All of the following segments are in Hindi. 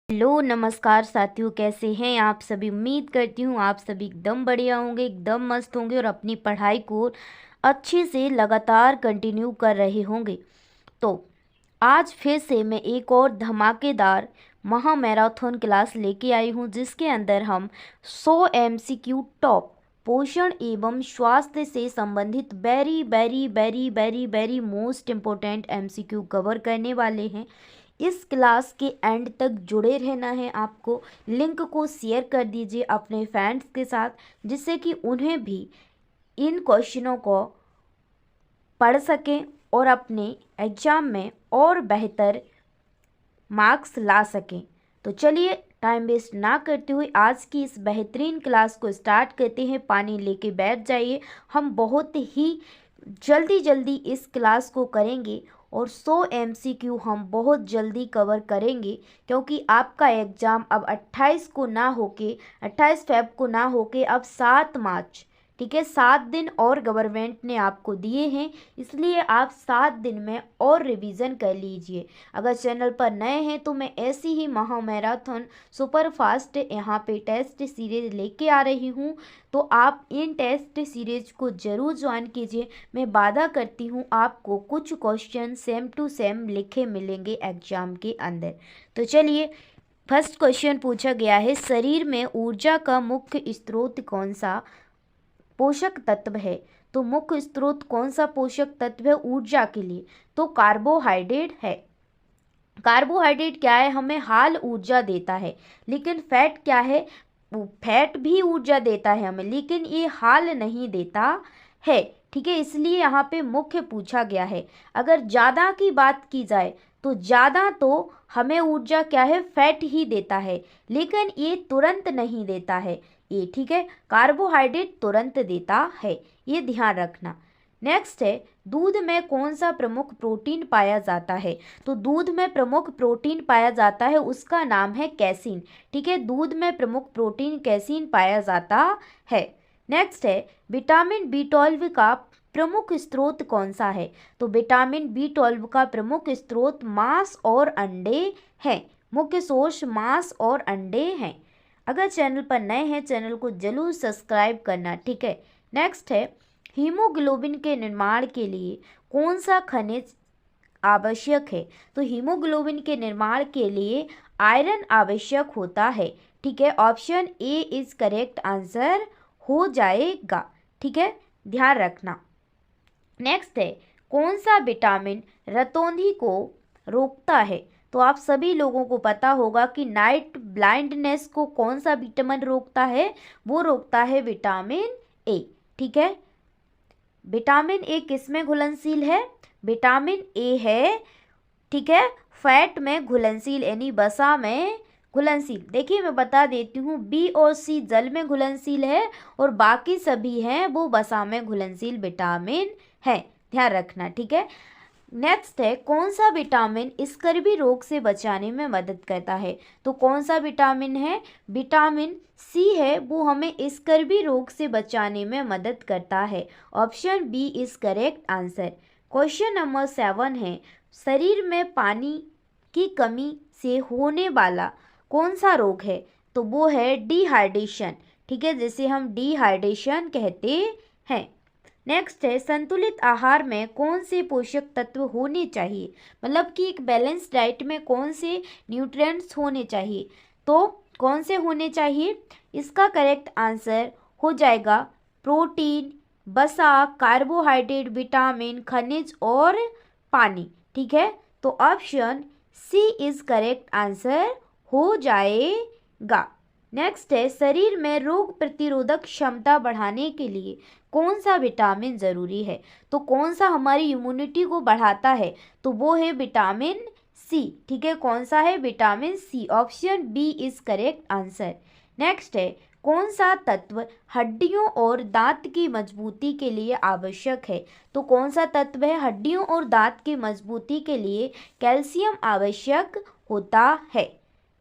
हेलो नमस्कार साथियों, कैसे हैं आप सभी। उम्मीद करती हूँ आप सभी एकदम बढ़िया होंगे, एकदम मस्त होंगे और अपनी पढ़ाई को अच्छे से लगातार कंटिन्यू कर रहे होंगे। तो आज फिर से मैं एक और धमाकेदार महा मैराथन क्लास लेके आई हूँ, जिसके अंदर हम 100 MCQ टॉप पोषण एवं स्वास्थ्य से संबंधित very very very very very most important MCQ cover करने वाले हैं। इस क्लास के एंड तक जुड़े रहना है आपको। लिंक को शेयर कर दीजिए अपने फ्रेंड्स के साथ, जिससे कि उन्हें भी इन क्वेश्चनों को पढ़ सकें और अपने एग्जाम में और बेहतर मार्क्स ला सकें। तो चलिए टाइम वेस्ट ना करते हुए आज की इस बेहतरीन क्लास को स्टार्ट करते हैं। पानी लेके बैठ जाइए, हम बहुत ही जल्दी इस क्लास को करेंगे और 100 MCQ हम बहुत जल्दी कवर करेंगे, क्योंकि आपका एग्ज़ाम अब 28 को ना होके 28 फेब को ना होके अब 7 मार्च, ठीक है, 7 दिन और गवर्नमेंट ने आपको दिए हैं, इसलिए आप 7 दिन में और रिवीजन कर लीजिए। अगर चैनल पर नए हैं तो मैं ऐसी ही महा मैराथन सुपर फास्ट यहाँ पे टेस्ट सीरीज लेके आ रही हूँ, तो आप इन टेस्ट सीरीज को ज़रूर ज्वाइन कीजिए। मैं वादा करती हूँ आपको कुछ क्वेश्चन सेम टू सेम लिखे मिलेंगे एग्जाम के अंदर। तो चलिए, फर्स्ट क्वेश्चन पूछा गया है, शरीर में ऊर्जा का मुख्य स्रोत कौन सा पोषक तत्व है। तो मुख्य स्रोत कौन सा पोषक तत्व है ऊर्जा के लिए, तो कार्बोहाइड्रेट है। कार्बोहाइड्रेट क्या है, हमें हाल ऊर्जा देता है, लेकिन फैट क्या है, फैट भी ऊर्जा देता है हमें, लेकिन ये हाल नहीं देता है, ठीक है, इसलिए यहाँ पे मुख्य पूछा गया है। अगर ज़्यादा की बात की जाए तो ज़्यादा तो हमें ऊर्जा क्या है, फैट ही देता है, लेकिन ये तुरंत नहीं देता है ये, ठीक है, कार्बोहाइड्रेट तुरंत देता है, ये ध्यान रखना। नेक्स्ट है, दूध में कौन सा प्रमुख प्रोटीन पाया जाता है। तो दूध में प्रमुख प्रोटीन पाया जाता है, उसका नाम है कैसीन, ठीक है, दूध में प्रमुख प्रोटीन कैसीन पाया जाता है। नेक्स्ट है, विटामिन B12 का प्रमुख स्रोत कौन सा है। तो विटामिन B12 का प्रमुख स्रोत मांस और अंडे हैं, मुख्य सोर्स मांस और अंडे हैं। अगर चैनल पर नए हैं चैनल को जरूर सब्सक्राइब करना, ठीक है। नेक्स्ट है, हीमोग्लोबिन के निर्माण के लिए कौन सा खनिज आवश्यक है। तो हीमोग्लोबिन के निर्माण के लिए आयरन आवश्यक होता है, ठीक है, option A is correct answer हो जाएगा, ठीक है, ध्यान रखना। नेक्स्ट है, कौन सा विटामिन रतौंधी को रोकता है। तो आप सभी लोगों को पता होगा कि नाइट ब्लाइंडनेस को कौन सा विटामिन रोकता है, वो रोकता है विटामिन ए, ठीक है। विटामिन ए किस में घुलनशील है, विटामिन ए है, ठीक है, फैट में घुलनशील यानी वसा में घुलनशील। देखिए मैं बता देती हूँ, बी और सी जल में घुलनशील है और बाकी सभी हैं वो वसा में घुलनशील विटामिन है, ध्यान रखना, ठीक है। नेक्स्ट है, कौन सा विटामिन स्कर्वी रोग से बचाने में मदद करता है। तो कौन सा विटामिन है, विटामिन सी है, वो हमें स्कर्वी रोग से बचाने में मदद करता है, option B is correct answer. Question number 7 है, शरीर में पानी की कमी से होने वाला कौन सा रोग है। तो वो है डिहाइड्रेशन, ठीक है, जिसे हम डिहाइड्रेशन कहते हैं। नेक्स्ट है, संतुलित आहार में कौन से पोषक तत्व होने चाहिए, मतलब कि एक बैलेंस डाइट में कौन से न्यूट्रिएंट्स होने चाहिए। तो कौन से होने चाहिए, इसका करेक्ट आंसर हो जाएगा प्रोटीन, वसा, कार्बोहाइड्रेट, विटामिन, खनिज और पानी, ठीक है, तो option C is correct answer हो जाएगा। नेक्स्ट है, शरीर में रोग प्रतिरोधक क्षमता बढ़ाने के लिए कौन सा विटामिन ज़रूरी है। तो कौन सा हमारी इम्यूनिटी को बढ़ाता है, तो वो है विटामिन सी, ठीक है, कौन सा है, vitamin C, option B is correct answer. Next है, कौन सा तत्व हड्डियों और दांत की मजबूती के लिए आवश्यक है। तो कौन सा तत्व है, हड्डियों और दांत की मजबूती के लिए कैल्शियम आवश्यक होता है।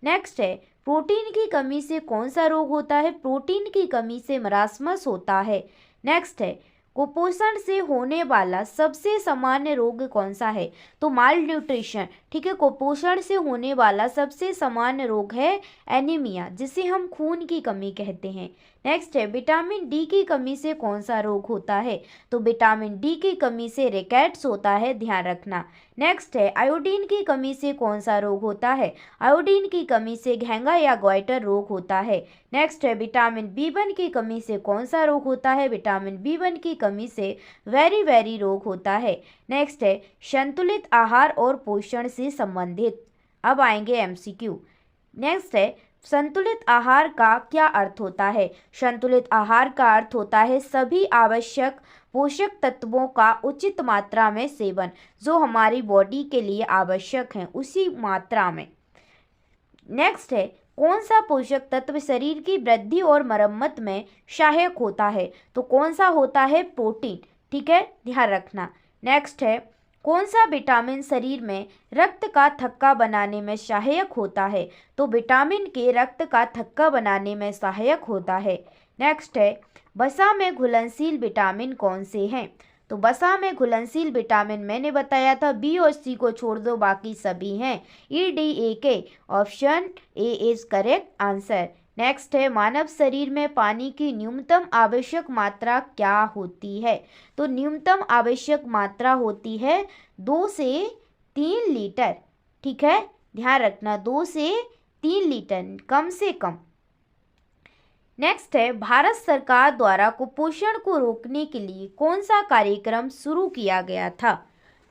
नेक्स्ट है, प्रोटीन की कमी से कौन सा रोग होता है। प्रोटीन की कमी से मरासमस होता है। नेक्स्ट है, कुपोषण से होने वाला सबसे सामान्य रोग कौन सा है। तो माल न्यूट्रिशन, ठीक है, कुपोषण से होने वाला सबसे सामान्य रोग है एनीमिया, जिसे हम खून की कमी कहते हैं। नेक्स्ट है, विटामिन डी की कमी से कौन सा रोग होता है? तो विटामिन डी की कमी से रिकेट्स होता है, ध्यान रखना। नेक्स्ट है, आयोडीन की कमी से कौन सा रोग होता है? आयोडीन की कमी से घेंगा या ग्वाइटर रोग होता है। नेक्स्ट है, विटामिन बी1 की कमी से कौन सा रोग होता है? विटामिन बी1 की कमी से वेरी रोग होता है। नेक्स्ट है, संतुलित आहार और पोषण से संबंधित। अब आएंगे एमसीक्यू। नेक्स्ट है, संतुलित आहार का क्या अर्थ होता है? संतुलित आहार का अर्थ होता है सभी आवश्यक पोषक तत्वों का उचित मात्रा में सेवन, जो हमारी बॉडी के लिए आवश्यक हैं उसी मात्रा में। नेक्स्ट है, कौन सा पोषक तत्व शरीर की वृद्धि और मरम्मत में सहायक होता है? तो कौन सा होता है? प्रोटीन, ठीक है, ध्यान रखना। नेक्स्ट है, कौन सा विटामिन शरीर में रक्त का थक्का बनाने में सहायक होता है? तो विटामिन के रक्त का थक्का बनाने में सहायक होता है। नेक्स्ट है, वसा में घुलनशील विटामिन कौन से हैं? तो वसा में घुलनशील विटामिन मैंने बताया था, बी और सी को छोड़ दो, बाकी सभी हैं। ई डी ए के, option A is correct answer. Next है, मानव शरीर में पानी की न्यूनतम आवश्यक मात्रा क्या होती है? तो न्यूनतम आवश्यक मात्रा होती है 2 से 3 लीटर, ठीक है, ध्यान रखना, 2 से 3 लीटर कम से कम। नेक्स्ट है, भारत सरकार द्वारा कुपोषण को रोकने के लिए कौन सा कार्यक्रम शुरू किया गया था?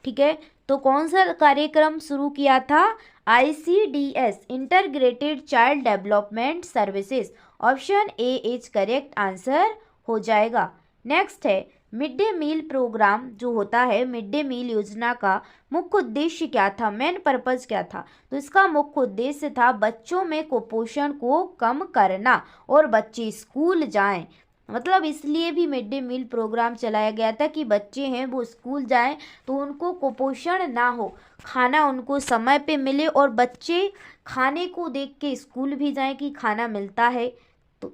ठीक है, तो कौन सा कार्यक्रम शुरू किया था? ICDS, integrated child development services, option A is correct answer हो जाएगा। नेक्स्ट है, मिड डे मील प्रोग्राम जो होता है, मिड डे मील योजना का मुख्य उद्देश्य क्या था? मेन पर्पज क्या था? तो इसका मुख्य उद्देश्य था बच्चों में कुपोषण को कम करना और बच्चे स्कूल जाएं। मतलब इसलिए भी मिड डे मील प्रोग्राम चलाया गया था कि बच्चे हैं वो स्कूल जाएं तो उनको कुपोषण ना हो, खाना उनको समय पे मिले और बच्चे खाने को देख के स्कूल भी जाएं कि खाना मिलता है। तो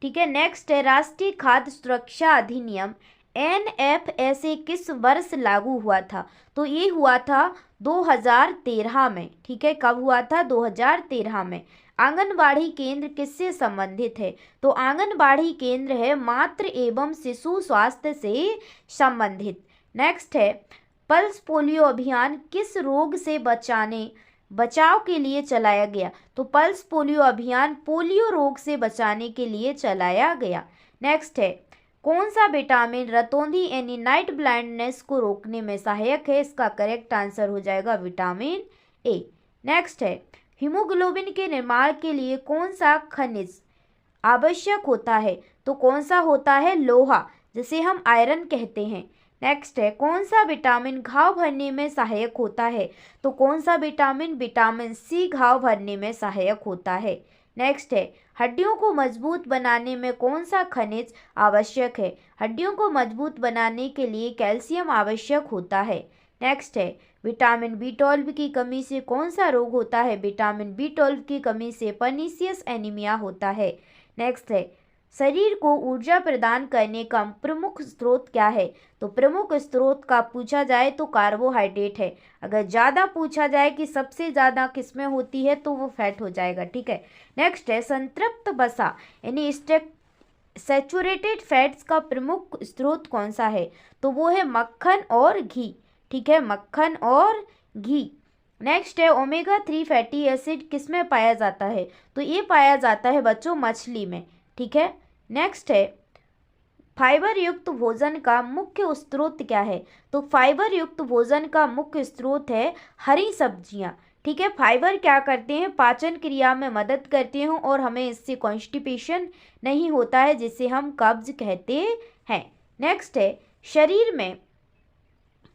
ठीक है, नेक्स्ट है, राष्ट्रीय खाद्य सुरक्षा अधिनियम NFSA किस वर्ष लागू हुआ था? तो ये हुआ था 2013 में, ठीक है, कब हुआ था? 2013 में। आंगनबाड़ी केंद्र किससे संबंधित है? तो आंगनबाड़ी केंद्र है मातृ एवं शिशु स्वास्थ्य से संबंधित। नेक्स्ट है, पल्स पोलियो अभियान किस रोग से बचाव के लिए चलाया गया? तो पल्स पोलियो अभियान पोलियो रोग से बचाने के लिए चलाया गया। नेक्स्ट है, कौन सा विटामिन रतौंधी यानी नाइट ब्लाइंडनेस को रोकने में सहायक है? इसका करेक्ट आंसर हो जाएगा विटामिन ए। नेक्स्ट है, हीमोग्लोबिन के निर्माण के लिए कौन सा खनिज आवश्यक होता है? तो कौन सा होता है? लोहा, जिसे हम आयरन कहते हैं। नेक्स्ट है, कौन सा विटामिन घाव भरने में सहायक होता है? तो कौन सा विटामिन सी घाव भरने में सहायक होता है। नेक्स्ट है, हड्डियों को मजबूत बनाने में कौन सा खनिज आवश्यक है? हड्डियों को मजबूत बनाने के लिए कैल्शियम आवश्यक होता है। नेक्स्ट है, विटामिन B12 की कमी से कौन सा रोग होता है? विटामिन B12 की कमी से पर्नीशियस एनीमिया होता है। नेक्स्ट है, शरीर को ऊर्जा प्रदान करने का प्रमुख स्रोत क्या है? तो प्रमुख स्रोत का पूछा जाए तो कार्बोहाइड्रेट है। अगर ज़्यादा पूछा जाए कि सबसे ज़्यादा किसमें होती है तो वो फैट हो जाएगा, ठीक है। नेक्स्ट है, संतृप्त वसा यानी सैचुरेटेड फैट्स का प्रमुख स्रोत कौन सा है? तो वो है मक्खन और घी, ठीक है, मक्खन और घी। नेक्स्ट है, ओमेगा 3 फैटी एसिड किस में पाया जाता है? तो ये पाया जाता है बच्चों मछली में, ठीक है। नेक्स्ट है, फाइबर युक्त भोजन का मुख्य स्रोत क्या है? तो फाइबर युक्त भोजन का मुख्य स्रोत है हरी सब्जियां, ठीक है। फाइबर क्या करते हैं? पाचन क्रिया में मदद करते हैं और हमें इससे कॉन्स्टिपेशन नहीं होता है, जिसे हम कब्ज कहते हैं। नेक्स्ट है, शरीर में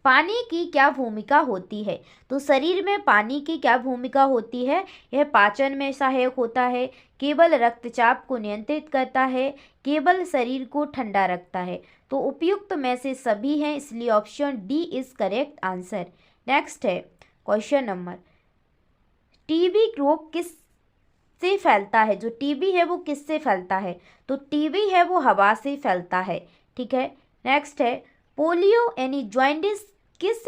पानी की क्या भूमिका होती है? तो शरीर में पानी की क्या भूमिका होती है? यह पाचन में सहायक होता है, केवल रक्तचाप को नियंत्रित करता है, केवल शरीर को ठंडा रखता है। तो उपयुक्त में से सभी हैं, इसलिए option D is correct answer. Next है क्वेश्चन नंबर, टीबी रोग किस से फैलता है? जो टीबी है वो किससे फैलता है? तो टीबी है वो हवा से फैलता है, ठीक है। नेक्स्ट है, पोलियो यानी जॉइंटिस किस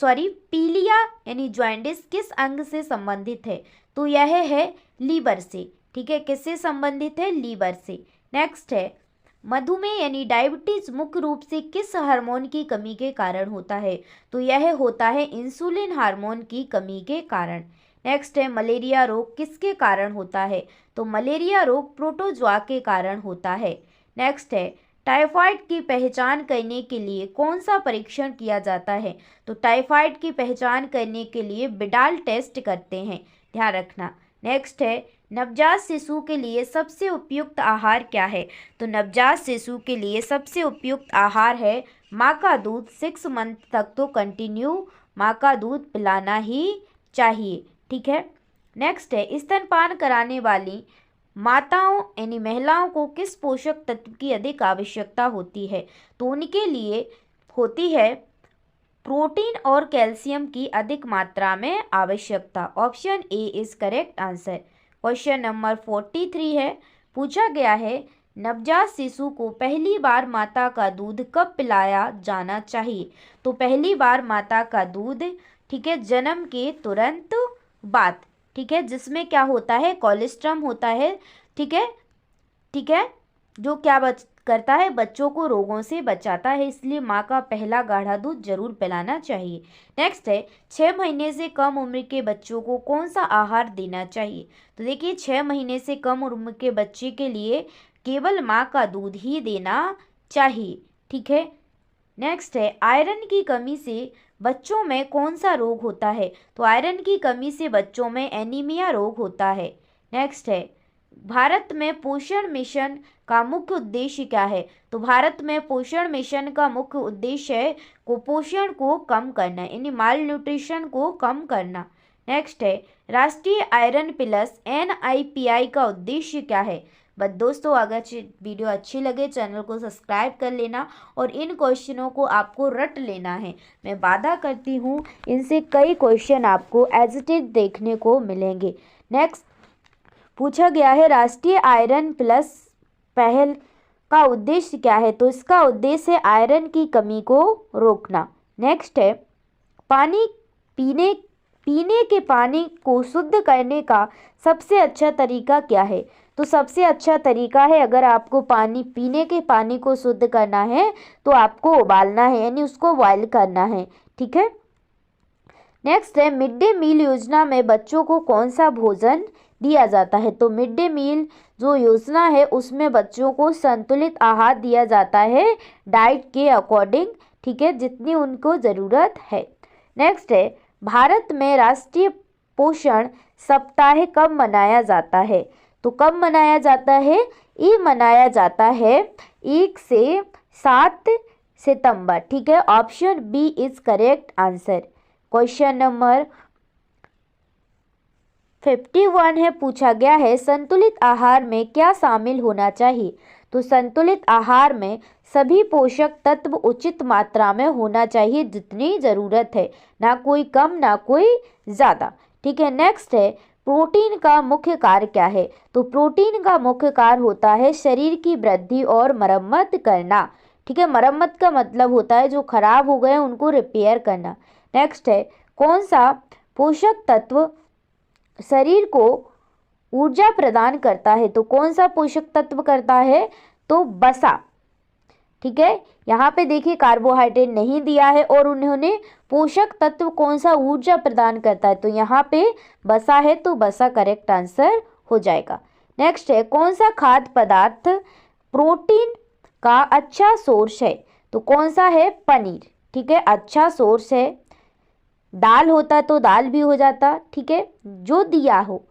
पीलिया यानी जॉन्डिस किस अंग से संबंधित है? तो यह है लीवर से। ठीक है, किससे संबंधित है? लीवर से। नेक्स्ट है मधुमेह यानी डायबिटीज मुख्य रूप से किस हार्मोन की कमी के कारण होता है? तो यह होता है इंसुलिन हार्मोन की कमी के कारण। नेक्स्ट है मलेरिया रोग किसके कारण होता है? तो मलेरिया रोग प्रोटोजोआ के कारण होता है। नेक्स्ट है टाइफाइड की पहचान करने के लिए कौन सा परीक्षण किया जाता है? तो टाइफाइड की पहचान करने के लिए बिडाल टेस्ट करते हैं, ध्यान रखना। नेक्स्ट है नवजात शिशु के लिए सबसे उपयुक्त आहार क्या है? तो नवजात शिशु के लिए सबसे उपयुक्त आहार है माँ का दूध। 6 मंथ तक तो कंटिन्यू माँ का दूध पिलाना ही चाहिए। ठीक है। नेक्स्ट है स्तनपान कराने वाली माताओं यानी महिलाओं को किस पोषक तत्व की अधिक आवश्यकता होती है? तो उनके लिए होती है प्रोटीन और कैल्शियम की अधिक मात्रा में आवश्यकता। Option A is correct answer. Question number 43 है, पूछा गया है नवजात शिशु को पहली बार माता का दूध कब पिलाया जाना चाहिए? तो पहली बार माता का दूध, ठीक है, जन्म के तुरंत बाद। ठीक है, जिसमें क्या होता है? कोलेस्ट्रम होता है। ठीक है, ठीक है, जो क्या करता है? बच्चों को रोगों से बचाता है, इसलिए माँ का पहला गाढ़ा दूध जरूर पिलाना चाहिए। नेक्स्ट है 6 महीने से कम उम्र के बच्चों को कौन सा आहार देना चाहिए? तो देखिए 6 महीने से कम उम्र के बच्चे के लिए केवल माँ का दूध ही देना चाहिए। ठीक है। नेक्स्ट है आयरन की कमी से बच्चों में कौन सा रोग होता है? तो आयरन की कमी से बच्चों में एनीमिया रोग होता है। नेक्स्ट है भारत में पोषण मिशन का मुख्य उद्देश्य क्या है? तो भारत में पोषण मिशन का मुख्य उद्देश्य है कुपोषण को कम करना, यानी माल न्यूट्रिशन को कम करना। नेक्स्ट है राष्ट्रीय आयरन प्लस NIPI का उद्देश्य क्या है? बस दोस्तों, अगर वीडियो अच्छी लगे चैनल को सब्सक्राइब कर लेना और इन क्वेश्चनों को आपको रट लेना है। मैं वादा करती हूँ इनसे कई क्वेश्चन आपको एज इट इज देखने को मिलेंगे। नेक्स्ट पूछा गया है राष्ट्रीय आयरन प्लस पहल का उद्देश्य क्या है? तो इसका उद्देश्य है आयरन की कमी को रोकना। नेक्स्ट है पानी पीने के पानी को शुद्ध करने का सबसे अच्छा तरीका क्या है? तो सबसे अच्छा तरीका है, अगर आपको पीने के पानी को शुद्ध करना है तो आपको उबालना है, यानी उसको बॉयल करना है। ठीक है। नेक्स्ट है मिड डे मील योजना में बच्चों को कौन सा भोजन दिया जाता है? तो मिड डे मील जो योजना है उसमें बच्चों को संतुलित आहार दिया जाता है डाइट के अकॉर्डिंग। ठीक है, जितनी उनको ज़रूरत है। नेक्स्ट है भारत में राष्ट्रीय पोषण सप्ताह कब मनाया जाता है? तो कब मनाया जाता है? ये मनाया जाता है 1 से 7 सितंबर। ठीक है, option B is correct answer. Question number 51 है, पूछा गया है संतुलित आहार में क्या शामिल होना चाहिए? तो संतुलित आहार में सभी पोषक तत्व उचित मात्रा में होना चाहिए, जितनी ज़रूरत है, ना कोई कम ना कोई ज़्यादा। ठीक है। नेक्स्ट है प्रोटीन का मुख्य कार्य क्या है? तो प्रोटीन का मुख्य कार्य होता है शरीर की वृद्धि और मरम्मत करना। ठीक है, मरम्मत का मतलब होता है जो खराब हो गए उनको रिपेयर करना। नेक्स्ट है कौन सा पोषक तत्व शरीर को ऊर्जा प्रदान करता है? तो कौन सा पोषक तत्व करता है? तो वसा। ठीक है, यहाँ पे देखिए कार्बोहाइड्रेट नहीं दिया है और उन्होंने पोषक तत्व कौन सा ऊर्जा प्रदान करता है, तो यहाँ पे वसा है, तो वसा करेक्ट आंसर हो जाएगा। नेक्स्ट है कौन सा खाद्य पदार्थ प्रोटीन का अच्छा सोर्स है? तो कौन सा है? पनीर। ठीक है, अच्छा सोर्स है। दाल होता तो दाल भी हो जाता। ठीक है, जो दिया हो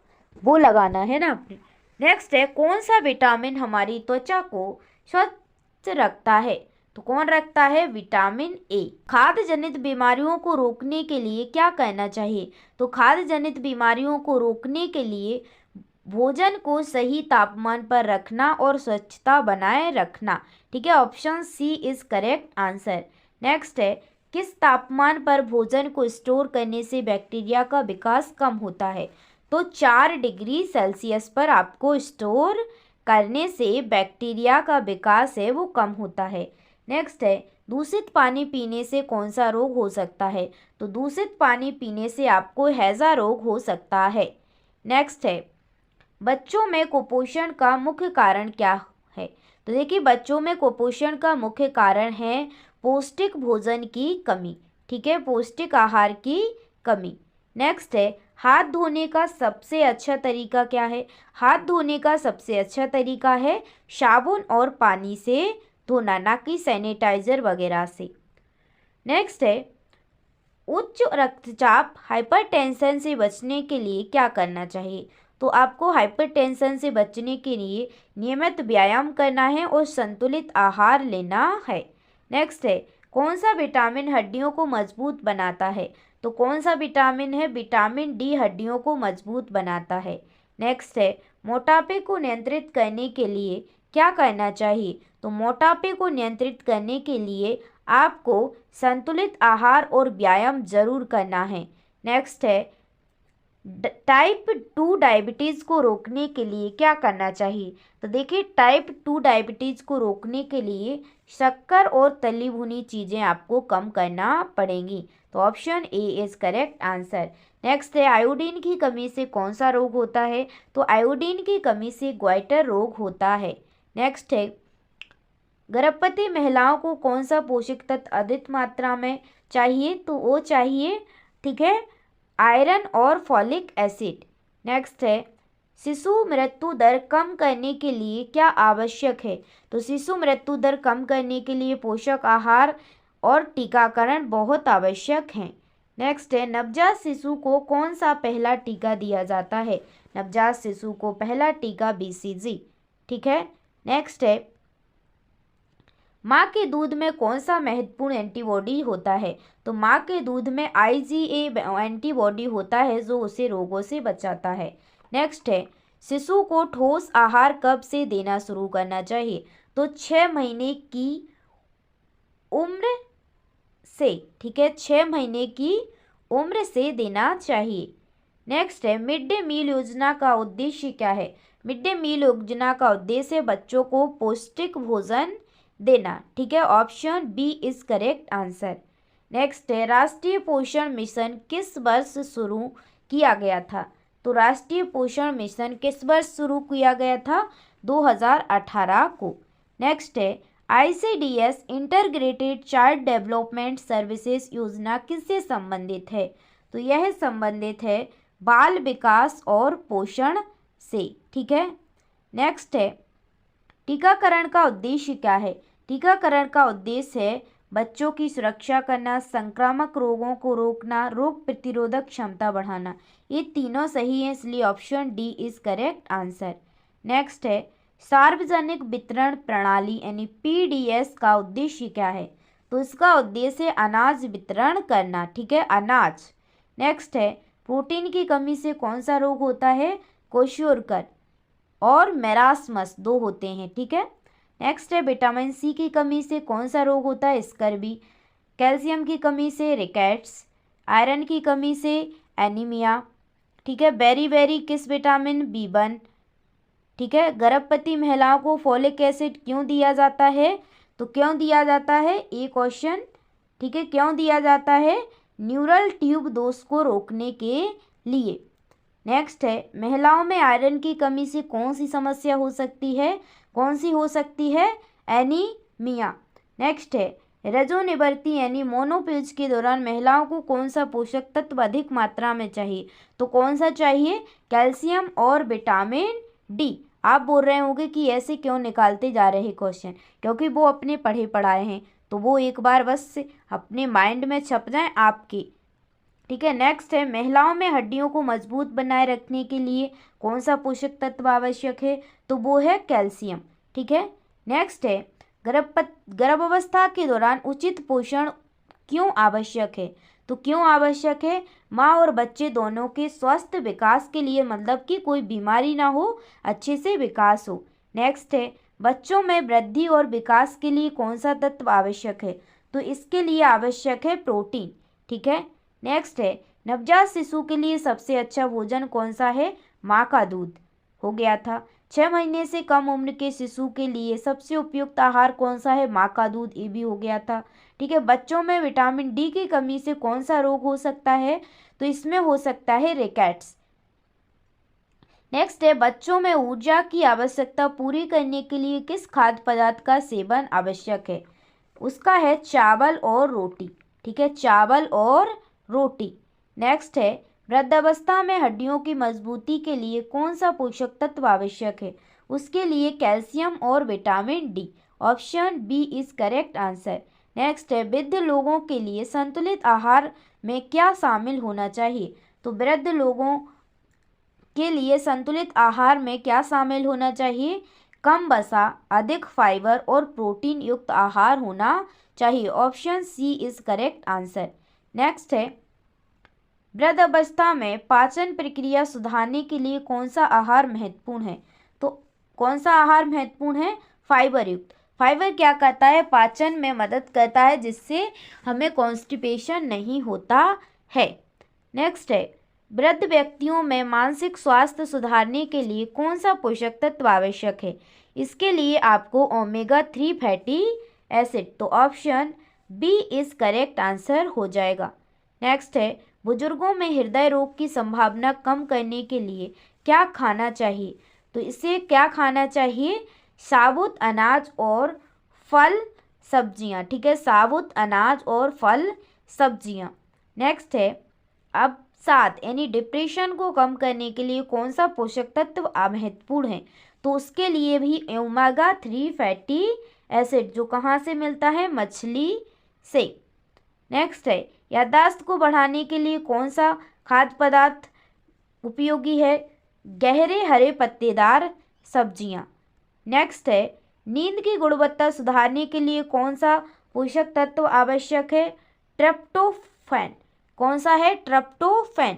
वो लगाना है ना आपने। नेक्स्ट है कौन सा विटामिन हमारी त्वचा को स्वच्छ रखता है? तो कौन रखता है? Vitamin A. खाद्य जनित बीमारियों को रोकने के लिए क्या करना चाहिए? तो खाद्य जनित बीमारियों को रोकने के लिए भोजन को सही तापमान पर रखना और स्वच्छता बनाए रखना। ठीक है, option C is correct answer. Next है किस तापमान पर भोजन को स्टोर करने से बैक्टीरिया का विकास कम होता है? तो 4 डिग्री सेल्सियस पर आपको स्टोर करने से बैक्टीरिया का विकास है वो कम होता है। नेक्स्ट है दूषित पानी पीने से कौन सा रोग हो सकता है? तो दूषित पानी पीने से आपको हैजा रोग हो सकता है। नेक्स्ट है, बच्चों में कुपोषण का मुख्य कारण क्या है? तो देखिए, बच्चों में कुपोषण का मुख्य कारण है पौष्टिक भोजन की कमी, ठीक है, पौष्टिक आहार की कमी। नेक्स्ट है, हाथ धोने का सबसे अच्छा तरीका क्या है? हाथ धोने का सबसे अच्छा तरीका है साबुन और पानी से धोना, ना कि सैनिटाइजर वगैरह से। नेक्स्ट है, उच्च रक्तचाप हाइपरटेंशन से बचने के लिए क्या करना चाहिए? तो आपको हाइपरटेंशन से बचने के लिए नियमित व्यायाम करना है और संतुलित आहार लेना है। नेक्स्ट है, कौन सा विटामिन हड्डियों को मजबूत बनाता है? तो कौन सा विटामिन है? विटामिन डी हड्डियों को मजबूत बनाता है। नेक्स्ट है, मोटापे को नियंत्रित करने के लिए क्या करना चाहिए? तो मोटापे को नियंत्रित करने के लिए आपको संतुलित आहार और व्यायाम जरूर करना है। नेक्स्ट है, टाइप 2 डायबिटीज़ को रोकने के लिए क्या करना चाहिए? तो देखिए, टाइप 2 डायबिटीज़ को रोकने के लिए शक्कर और तली भुनी चीज़ें आपको कम करना पड़ेंगी। तो option A is correct answer. Next है, आयोडीन की कमी से कौन सा रोग होता है? तो आयोडीन की कमी से ग्वाइटर रोग होता है। नेक्स्ट है, गर्भवती महिलाओं को कौन सा पोषक तत्व अधिक मात्रा में चाहिए? तो वो चाहिए, ठीक है, आयरन और फॉलिक एसिड। नेक्स्ट है, शिशु मृत्यु दर कम करने के लिए क्या आवश्यक है? तो शिशु मृत्यु दर कम करने के लिए पोषक आहार और टीकाकरण बहुत आवश्यक हैं। नेक्स्ट है, नवजात शिशु को कौन सा पहला टीका दिया जाता है? नवजात शिशु को पहला टीका BCG, ठीक है। नेक्स्ट है, माँ के दूध में कौन सा महत्वपूर्ण एंटीबॉडी होता है? तो माँ के दूध में IgA एंटीबॉडी होता है जो उसे रोगों से बचाता है। नेक्स्ट है, शिशु को ठोस आहार कब से देना शुरू करना चाहिए? तो 6 महीने की उम्र से, ठीक है, 6 महीने की उम्र से देना चाहिए। नेक्स्ट है, मिड डे मील योजना का उद्देश्य क्या है? मिड डे मील योजना का उद्देश्य बच्चों को पौष्टिक भोजन देना, ठीक है, option B is correct answer. Next है, राष्ट्रीय पोषण मिशन किस वर्ष शुरू किया गया था? तो राष्ट्रीय पोषण मिशन किस वर्ष शुरू किया गया था? 2018 को। नेक्स्ट है, ICDS integrated child development services योजना किससे संबंधित है? तो यह संबंधित है बाल विकास और पोषण से, ठीक है। नेक्स्ट है, टीकाकरण का उद्देश्य क्या है? टीकाकरण का उद्देश्य है बच्चों की सुरक्षा करना, संक्रामक रोगों को रोकना, रोग प्रतिरोधक क्षमता बढ़ाना। ये तीनों सही है, इसलिए option D is correct answer. Next है, सार्वजनिक वितरण प्रणाली यानी PDS का उद्देश्य क्या है? तो इसका उद्देश्य है अनाज वितरण करना, ठीक है, अनाज। नेक्स्ट है, प्रोटीन की कमी से कौन सा रोग होता है? क्वेश्योरकर और मेरास्मस 2 होते हैं, ठीक है। नेक्स्ट है, विटामिन C की कमी से कौन सा रोग होता है? स्कर्वी। कैल्शियम की कमी से रिकेट्स। आयरन की कमी से एनीमिया, ठीक है। बेरी किस विटामिन? B1, ठीक है। गर्भवती महिलाओं को फॉलिक एसिड क्यों दिया जाता है? तो क्यों दिया जाता है? ये क्वेश्चन, ठीक है, क्यों दिया जाता है? न्यूरल ट्यूब दोष को रोकने के लिए। नेक्स्ट है, महिलाओं में आयरन की कमी से कौन सी समस्या हो सकती है? कौन सी हो सकती है? एनीमिया। नेक्स्ट है, रजोनिवर्ती यानी मोनोपीज के दौरान महिलाओं को कौन सा पोषक तत्व अधिक मात्रा में चाहिए? तो कौन सा चाहिए? कैल्शियम और विटामिन D। आप बोल रहे होंगे कि ऐसे क्यों निकालते जा रहे क्वेश्चन, क्योंकि वो अपने पढ़े पढ़ाए हैं, तो वो एक बार बस अपने माइंड में छप जाए आपके, ठीक है। नेक्स्ट है, महिलाओं में हड्डियों को मजबूत बनाए रखने के लिए कौन सा पोषक तत्व आवश्यक है? तो वो है कैल्शियम, ठीक है। नेक्स्ट है, गर्भावस्था के दौरान उचित पोषण क्यों आवश्यक है? तो क्यों आवश्यक है? माँ और बच्चे दोनों के स्वस्थ विकास के लिए, मतलब कि कोई बीमारी ना हो, अच्छे से विकास हो। नेक्स्ट है, बच्चों में वृद्धि और विकास के लिए कौन सा तत्व आवश्यक है? तो इसके लिए आवश्यक है प्रोटीन, ठीक है। नेक्स्ट है, नवजात शिशु के लिए सबसे अच्छा भोजन कौन सा है? माँ का दूध। हो गया था। 6 महीने से कम उम्र के शिशु के लिए सबसे उपयुक्त आहार कौन सा है? माँ का दूध, ये भी हो गया था। ठीक है, बच्चों में विटामिन डी की कमी से कौन सा रोग हो सकता है? तो इसमें हो सकता है रिकेट्स। नेक्स्ट है, बच्चों में ऊर्जा की आवश्यकता पूरी करने के लिए किस खाद्य पदार्थ का सेवन आवश्यक है? उसका है चावल और रोटी। ठीक है, चावल और रोटी। नेक्स्ट है, वृद्धावस्था में हड्डियों की मजबूती के लिए कौन सा पोषक तत्व आवश्यक है? उसके लिए कैल्शियम और vitamin D. Option B is correct answer. Next है, वृद्ध लोगों के लिए संतुलित आहार में क्या शामिल होना चाहिए? तो वृद्ध लोगों के लिए संतुलित आहार में क्या शामिल होना चाहिए? कम वसा, अधिक फाइबर और प्रोटीन युक्त आहार होना चाहिए। Option C is correct answer. Next है, वृद्धावस्था में पाचन प्रक्रिया सुधारने के लिए कौन सा आहार महत्वपूर्ण है? तो कौन सा आहार महत्वपूर्ण है? फाइबर युक्त। फाइबर क्या करता है? पाचन में मदद करता है, जिससे हमें कॉन्स्टिपेशन नहीं होता है। नेक्स्ट है, वृद्ध व्यक्तियों में मानसिक स्वास्थ्य सुधारने के लिए कौन सा पोषक तत्व आवश्यक है? इसके लिए आपको ओमेगा 3 फैटी एसिड, तो option B is correct answer हो जाएगा। नेक्स्ट है, बुजुर्गों में हृदय रोग की संभावना कम करने के लिए क्या खाना चाहिए? तो इसे क्या खाना चाहिए? साबुत अनाज और फल सब्जियां। ठीक है, साबुत अनाज और फल सब्जियां। नेक्स्ट है, अब 7 यानी डिप्रेशन को कम करने के लिए कौन सा पोषक तत्व महत्वपूर्ण है? तो उसके लिए भी ओमेगा 3 फैटी एसिड, जो कहाँ से मिलता है? मछली से। नेक्स्ट है, याददाश्त को बढ़ाने के लिए कौन सा खाद्य पदार्थ उपयोगी है? गहरे हरे पत्तेदार सब्जियां। नेक्स्ट है, नींद की गुणवत्ता सुधारने के लिए कौन सा पोषक तत्व आवश्यक है? ट्रिप्टोफैन। कौन सा है? ट्रिप्टोफैन।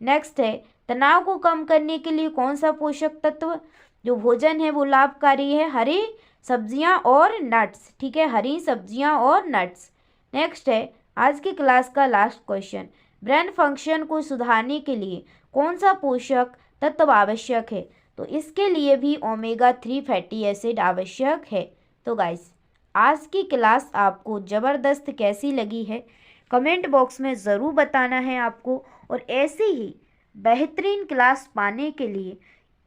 नेक्स्ट है, तनाव को कम करने के लिए कौन सा पोषक तत्व जो भोजन है वो लाभकारी है? हरी सब्जियां और नट्स। ठीक है, हरी सब्जियां और नट्स। नेक्स्ट है, आज की क्लास का लास्ट क्वेश्चन, ब्रेन फंक्शन को सुधारने के लिए कौन सा पोषक तत्व आवश्यक है? तो इसके लिए भी ओमेगा 3 फैटी एसिड आवश्यक है। तो गाइस, आज की क्लास आपको ज़बरदस्त कैसी लगी है कमेंट बॉक्स में ज़रूर बताना है आपको। और ऐसे ही बेहतरीन क्लास पाने के लिए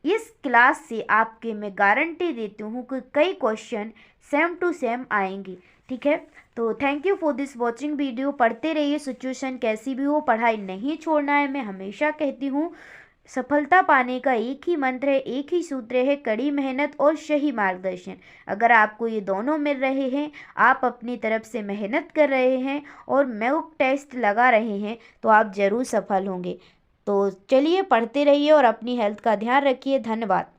इस क्लास से आपके मैं गारंटी देती हूँ कि कई क्वेश्चन सेम टू सेम आएंगे। ठीक है, तो thank you for this watching video. पढ़ते रहिए, सिचुएशन कैसी भी हो, पढ़ाई नहीं छोड़ना है। मैं हमेशा कहती हूँ, सफलता पाने का एक ही मंत्र है, एक ही सूत्र है, कड़ी मेहनत और सही मार्गदर्शन। अगर आपको ये दोनों मिल रहे हैं, आप अपनी तरफ से मेहनत कर रहे हैं और मॉक टेस्ट लगा रहे हैं, तो आप ज़रूर सफल होंगे। तो चलिए, पढ़ते रहिए और अपनी हेल्थ का ध्यान रखिए। धन्यवाद।